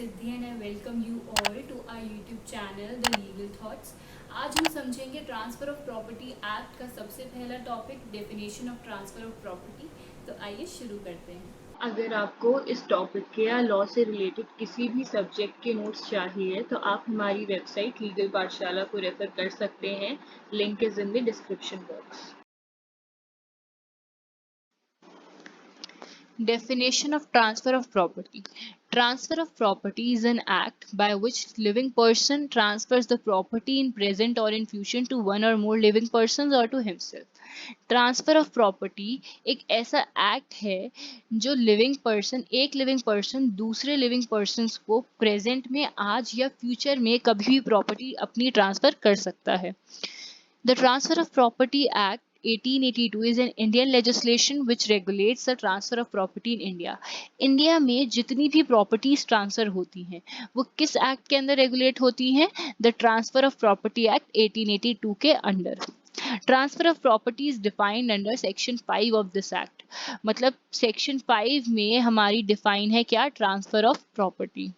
Siddhi and I welcome you all to our YouTube channel the legal thoughts. आज हम समझेंगे transfer of property act का सबसे पहला topic, definition of transfer of property. तो आइए शुरू करते हैं। अगर आपको इस टॉपिक के या लॉ से रिलेटेड किसी भी सब्जेक्ट के नोट्स चाहिए तो आप हमारी वेबसाइट लीगल पाठशाला को रेफर कर सकते हैं। Link is in the description box. Definition of transfer of property. Transfer of property is an act by which living person transfers the property in present or in future to one or more living persons or to himself. Transfer of property एक ऐसा act है जो एक living person दूसरे living person को present में, आज या फ्यूचर में कभी भी प्रॉपर्टी अपनी ट्रांसफर कर सकता है। The Transfer of Property Act 1882 is an Indian legislation which regulates the transfer of property in India. India में जितनी भी प्रॉपर्टीज ट्रांसफर होती हैं वो किस एक्ट के अंदर रेगुलेट होती हैं? The transfer of property act 1882 के अंडर। Transfer of property is defined under section 5 of this act. मतलब सेक्शन 5 में हमारी डिफाइन है क्या? Transfer of property.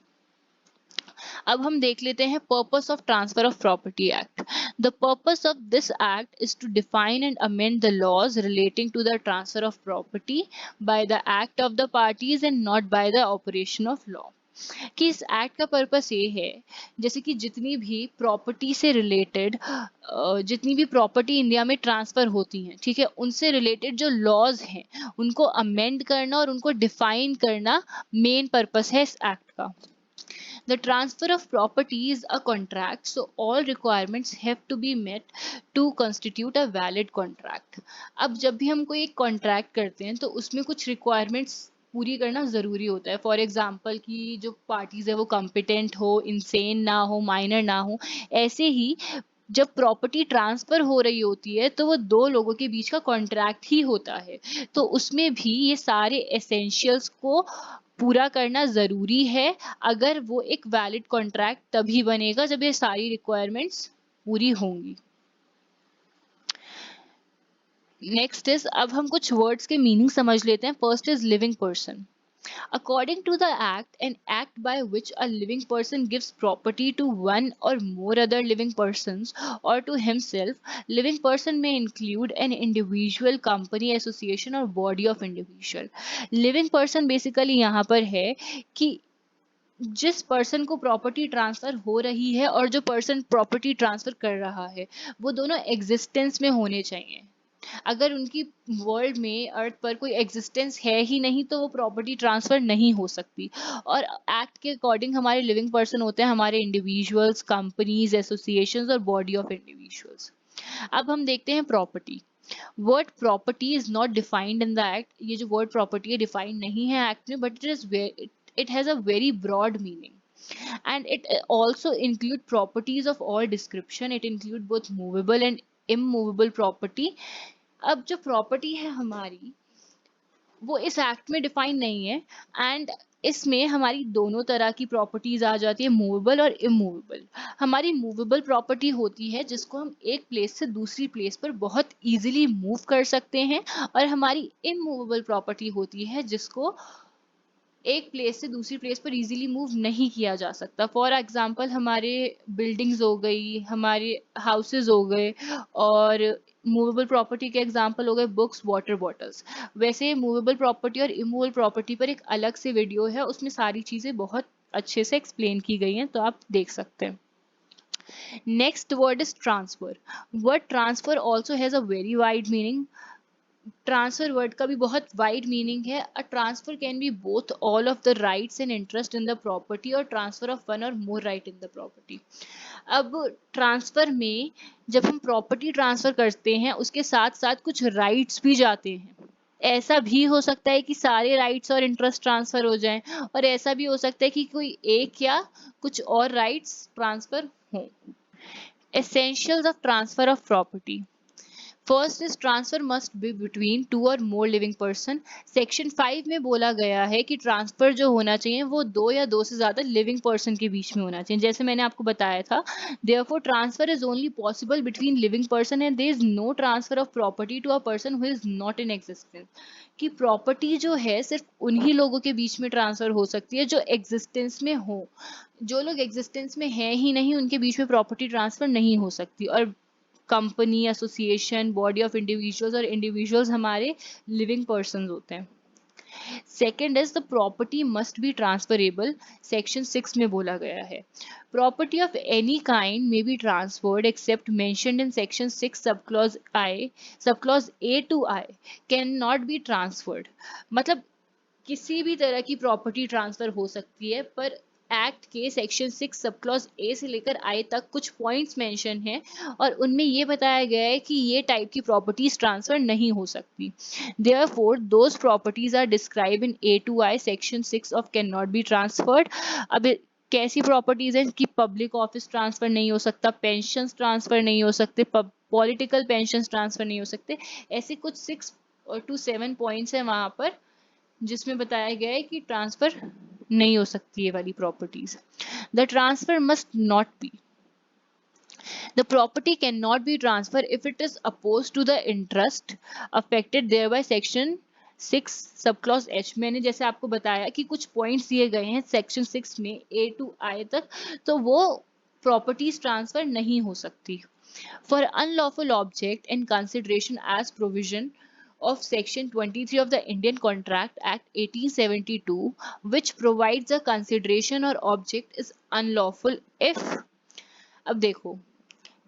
अब हम देख लेते हैं purpose of transfer of property act. The purpose of this act is to define and amend the laws relating to the transfer of property by the act of the parties and not by the operation of law. कि इस act का purpose ये है, जैसे कि जितनी भी property से रिलेटेड जितनी भी प्रॉपर्टी इंडिया में ट्रांसफर होती हैं, ठीक है, उनसे रिलेटेड जो लॉज हैं उनको अमेंड करना और उनको डिफाइन करना मेन पर्पस है इस एक्ट का। The transfer of property is a contract, so all requirements have to be met to constitute a valid contract. अब जब भी हम कोई एक कॉन्ट्रैक्ट करते हैं तो उसमें कुछ रिक्वायरमेंट्स पूरी करना ज़रूरी होता है। फॉर एग्जाम्पल कि जो पार्टीज है वो कॉम्पिटेंट हो, इंसेन ना हो, माइनर ना हो। ऐसे ही जब प्रॉपर्टी ट्रांसफर हो रही होती है तो वो दो लोगों के बीच का कॉन्ट्रैक्ट ही होता है, तो उसमें भी ये सारे एसेंशियल्स को पूरा करना ज़रूरी है। अगर वो एक वैलिड कॉन्ट्रैक्ट तभी बनेगा जब ये सारी रिक्वायरमेंट्स पूरी होंगी। नेक्स्ट इज, अब हम कुछ वर्ड्स के मीनिंग समझ लेते हैं। First is living person. According to the act, an act by which a living person gives property to one or more other living persons or to himself, living person may include an individual, company, association or body of individual. Living person basically यहाँ पर है कि जिस person को property transfer हो रही है और जो पर्सन प्रॉपर्टी ट्रांसफर कर रहा है वो दोनों एग्जिस्टेंस में होने चाहिए। अगर उनकी वर्ल्ड में, अर्थ पर कोई एग्जिस्टेंस है ही नहीं तो वो प्रॉपर्टी ट्रांसफर नहीं हो सकती। और एक्ट के अकॉर्डिंग हमारे लिविंग पर्सन होते हैं हमारे इंडिविजुअल्स, कंपनीज, एसोसिएशंस और बॉडी ऑफ इंडिविजुअल्स। अब हम देखते हैं property. Word property is not defined in the act. ये जो वर्ड प्रॉपर्टी है डिफाइंड नहीं है एक्ट में, but it has a very broad meaning, and it also include properties of all description. It include both movable and immovable property. अब जो property है हमारी वो इस एक्ट में डिफाइन नहीं है, एंड इसमें हमारी दोनों तरह की प्रॉपर्टीज आ जाती है, मूवेबल और इमूवेबल। हमारी मूवेबल प्रॉपर्टी होती है जिसको हम एक प्लेस से दूसरी प्लेस पर बहुत इजीली मूव कर सकते हैं, और हमारी इमूवेबल प्रॉपर्टी होती है जिसको एक प्लेस से दूसरी प्लेस पर इजीली मूव नहीं किया जा सकता। फॉर एग्जांपल हमारे बिल्डिंग्स हो गई, हमारे हाउसेस हो गए, और मूवेबल प्रॉपर्टी के एग्जांपल हो गए बुक्स, वाटर बॉटल्स। वैसे मूवेबल प्रॉपर्टी और इमूवेबल प्रॉपर्टी पर एक अलग से वीडियो है, उसमें सारी चीज़ें बहुत अच्छे से एक्सप्लेन की गई हैं, तो आप देख सकते हैं। Next word is transfer. Word transfer also has a very wide meaning. Transfer word का भी बहुत वाइड मीनिंग है। A transfer can be both all of the rights and interest in the property और ट्रांसफर ऑफ वन और more right in the property. अब transfer में जब हम प्रॉपर्टी ट्रांसफर करते हैं उसके साथ साथ कुछ राइट्स भी जाते हैं। ऐसा भी हो सकता है कि सारे राइट्स और इंटरेस्ट ट्रांसफर हो जाएं, और ऐसा भी हो सकता है कि कोई एक या कुछ और राइट्स ट्रांसफर हों। Essentials of transfer of property. First is transfer must be between 2 और मोर लिविंग पर्सन। सेक्शन 5 में बोला गया है कि ट्रांसफर जो होना चाहिए वो 2 या 2 से ज्यादा लिविंग पर्सन के बीच में होना चाहिए। जैसे मैंने आपको बताया था, therefore transfer is only possible between living person and there is no transfer of property to a person who is not in existence. कि प्रॉपर्टी जो है सिर्फ उन्हीं लोगों के बीच में ट्रांसफर हो सकती है जो एग्जिस्टेंस में हो। जो लोग एग्जिस्टेंस में है ही नहीं उनके बीच में प्रॉपर्टी ट्रांसफर नहीं हो सकती। और company, association, body of individuals और इंडिविजुअल्स हमारे लिविंग पर्सन होते हैं। Second is the property must be transferable. Section 6 में बोला गया है property of any kind may be transferred except mentioned in section 6 sub clause A to I can not be transferred. मतलब किसी भी तरह की प्रॉपर्टी ट्रांसफर हो सकती है, पर एक्ट के सेक्शन 6 सब क्लॉज ए से लेकर आई तक कुछ पॉइंट्स मेंशन हैं और उनमें ये बताया गया है कि ये टाइप की प्रॉपर्टीज ट्रांसफर नहीं हो सकती। Therefore those properties are describe in A to I section 6 of can not be transferred. अब कैसी प्रॉपर्टीज हैं कि पब्लिक ऑफिस ट्रांसफर नहीं हो सकता, पेंशन ट्रांसफर नहीं हो सकते, पॉलिटिकल पेंशन ट्रांसफर नहीं हो सकते। ऐसे कुछ 6 to 7 पॉइंट्स हैं वहां पर जिसमें बताया गया है कि ट्रांसफर नहीं हो सकती ये वाली properties. The transfer must not be The property cannot be transferred if it is opposed to the interest affected thereby section 6 sub clause H. मैंने जैसे आपको बताया कि कुछ पॉइंट्स दिए गए हैं सेक्शन 6 में ए टू आई तक, तो वो प्रॉपर्टीज ट्रांसफर नहीं हो सकती। For unlawful object and consideration as provision of section 23 of the Indian Contract Act 1872, which provides a consideration or object is unlawful if। अब देखो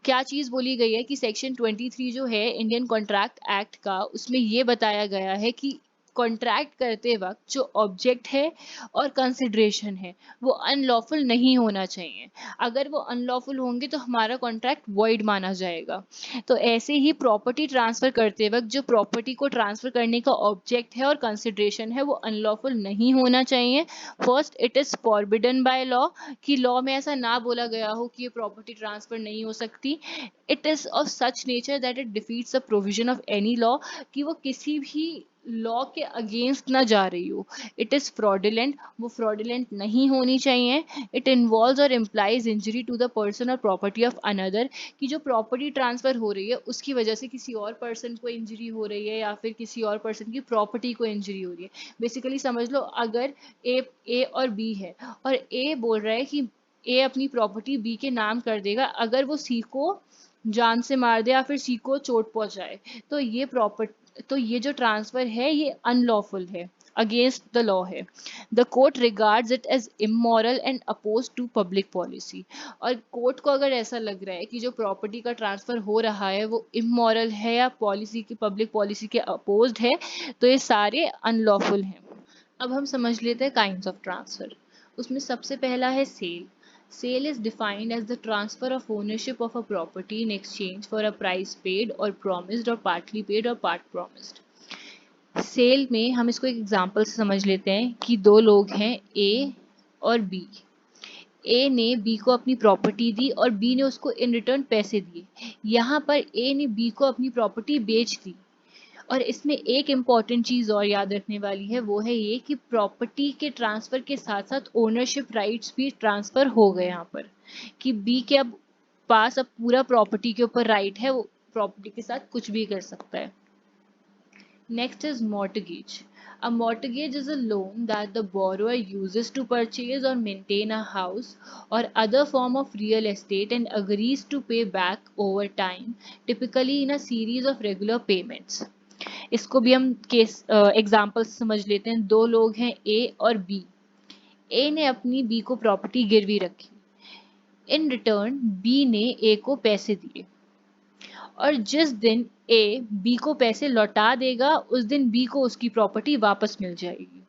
क्या चीज बोली गई है कि सेक्शन 23 जो है इंडियन कॉन्ट्रैक्ट एक्ट का, उसमें ये बताया गया है कि कॉन्ट्रैक्ट करते वक्त जो ऑब्जेक्ट है और कंसिडरेशन है वो अनलॉफुल नहीं होना चाहिए। अगर वो अनलॉफुल होंगे तो हमारा कॉन्ट्रैक्ट वॉइड माना जाएगा। तो ऐसे ही प्रॉपर्टी ट्रांसफर करते वक्त जो प्रॉपर्टी को ट्रांसफर करने का ऑब्जेक्ट है और कंसिडरेशन है वो अनलॉफुल नहीं होना चाहिए। First, it is forbidden by law, कि लॉ में ऐसा ना बोला गया हो कि ये प्रॉपर्टी ट्रांसफर नहीं हो सकती। It is of such nature that it defeats the provision of any law, कि वो किसी भी लॉ के अगेंस्ट ना जा रही हो। इट इज फ्रॉडुलेंट, वो फ्रॉडुलेंट नहीं होनी चाहिए। It involves or implies injury to the person or property of another, कि जो प्रॉपर्टी ट्रांसफर हो रही है उसकी वजह से किसी और पर्सन को इंजरी हो रही है या फिर किसी और पर्सन की प्रॉपर्टी को इंजरी हो रही है। बेसिकली समझ लो, अगर ए और बी है और ए बोल रहा है कि ए अपनी प्रॉपर्टी बी के नाम कर देगा अगर वो सी को जान से मार दे या फिर सी को चोट पहुंचाए, तो ये जो ट्रांसफर है ये अनलॉफुल है, अगेंस्ट द लॉ है। The court regards it as immoral and oppose to public policy. और कोर्ट को अगर ऐसा लग रहा है कि जो प्रॉपर्टी का ट्रांसफर हो रहा है वो इमोरल है या पॉलिसी की, पब्लिक पॉलिसी के अपोज्ड है, तो ये सारे अनलॉफुल हैं। अब हम समझ लेते हैं काइंड्स ऑफ ट्रांसफर। उसमें सबसे पहला है cell. Sale is defined as the transfer of ownership of a property in exchange for a price paid or promised or partly paid or part promised. Sale में हम इसको एक एग्जांपल से समझ लेते हैं कि दो लोग हैं ए और बी। ए ने बी को अपनी प्रॉपर्टी दी और बी ने उसको इन रिटर्न पैसे दिए। यहाँ पर ए ने बी को अपनी प्रॉपर्टी बेच दी। और इसमें एक इम्पॉर्टेंट चीज और याद रखने वाली है, वो है ये कि प्रॉपर्टी के ट्रांसफर के साथ साथ ओनरशिप राइट्स भी ट्रांसफर हो गए यहाँ पर, कि बी के अब पास अब पूरा प्रॉपर्टी के ऊपर राइट है, वो प्रॉपर्टी के साथ कुछ भी कर सकता है। Next is mortgage. A mortgage is a loan that the borrower uses to purchase or maintain a house or other form of real estate and agrees to pay back over time, typically in a series of regular payments. इसको भी हम case example समझ लेते हैं। दो लोग हैं ए और बी। ए ने अपनी बी को प्रॉपर्टी गिरवी रखी, इन रिटर्न बी ने ए को पैसे दिए, और जिस दिन ए बी को पैसे लौटा देगा उस दिन बी को उसकी प्रॉपर्टी वापस मिल जाएगी।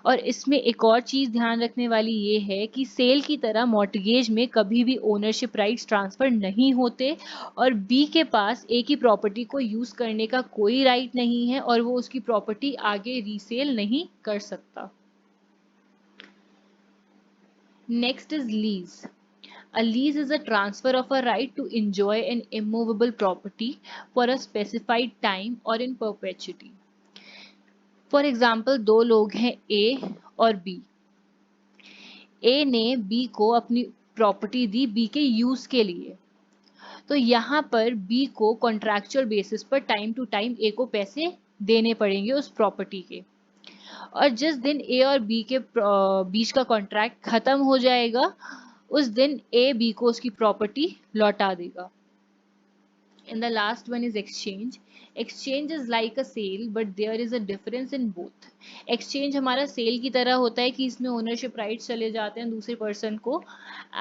और इसमें एक और चीज ध्यान रखने वाली ये है कि सेल की तरह मॉर्टगेज में कभी भी ओनरशिप राइट्स ट्रांसफर नहीं होते और बी के पास ए की प्रॉपर्टी को यूज करने का कोई राइट नहीं है और वो उसकी प्रॉपर्टी आगे रीसेल नहीं कर सकता। Next is lease. A lease is a transfer of a right to enjoy an immovable property for a specified time or in perpetuity. For example, दो लोग हैं A और B. A ने B को अपनी प्रॉपर्टी दी B के use के लिए. तो यहाँ पर B को कॉन्ट्रैक्चुअल बेसिस पर टाइम टू टाइम A को पैसे देने पड़ेंगे उस प्रॉपर्टी के. और जिस दिन A और B के बीच का कॉन्ट्रैक्ट खत्म हो जाएगा उस दिन A B को उसकी प्रॉपर्टी लौटा देगा. And the last one is exchange. Exchange is like a sale, but there is a difference in both. Exchange हमारा sale की तरह होता है कि इसमें ownership rights चले जाते हैं दूसरे person को.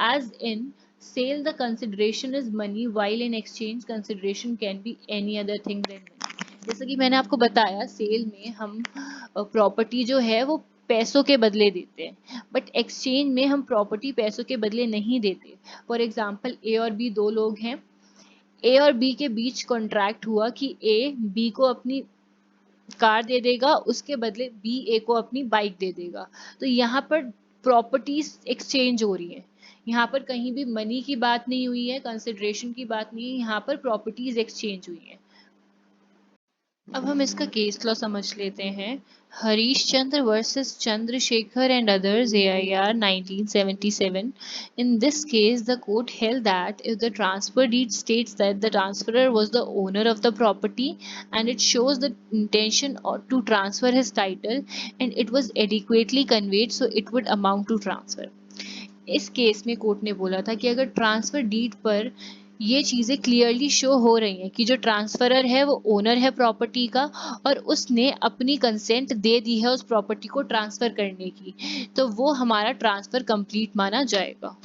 As in sale, the consideration is money, while in exchange consideration can be any other thing than money. जैसा कि मैंने आपको बताया, सेल में हम प्रॉपर्टी जो है वो पैसों के बदले देते हैं, बट एक्सचेंज में हम प्रॉपर्टी पैसों के बदले नहीं देते. फॉर एग्जाम्पल, ए और बी दो लोग हैं. ए और बी के बीच कॉन्ट्रैक्ट हुआ कि ए बी को अपनी कार दे देगा, उसके बदले बी ए को अपनी बाइक दे देगा. तो यहाँ पर प्रॉपर्टीज एक्सचेंज हो रही है. यहाँ पर कहीं भी मनी की बात नहीं हुई है, कंसिडरेशन की बात नहीं है, यहाँ पर प्रॉपर्टीज एक्सचेंज हुई है. अब हम इसका केस लॉ समझ लेते हैं. Harish Chandra versus Chandrashekhar and others, AIR 1977. In this case, the court held that if the transfer deed states that the transferor was the owner of the property and it shows the intention to transfer his title and it was adequately conveyed, so it would amount to transfer. इस case में court ने बोला था कि अगर transfer deed पर ये चीज़ें क्लियरली शो हो रही हैं कि जो ट्रांसफरर है वो ओनर है प्रॉपर्टी का और उसने अपनी कंसेंट दे दी है उस प्रॉपर्टी को ट्रांसफ़र करने की, तो वो हमारा ट्रांसफ़र कंप्लीट माना जाएगा.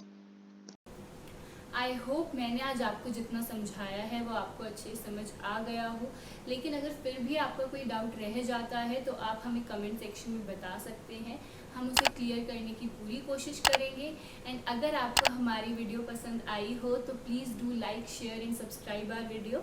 आई होप मैंने आज आपको जितना समझाया है वो आपको अच्छे समझ आ गया हो. लेकिन अगर फिर भी आपका कोई डाउट रह जाता है तो आप हमें कमेंट सेक्शन में बता सकते हैं. हम उसे क्लियर करने की पूरी कोशिश करेंगे. एंड अगर आपको हमारी वीडियो पसंद आई हो तो please do like, share and subscribe our video.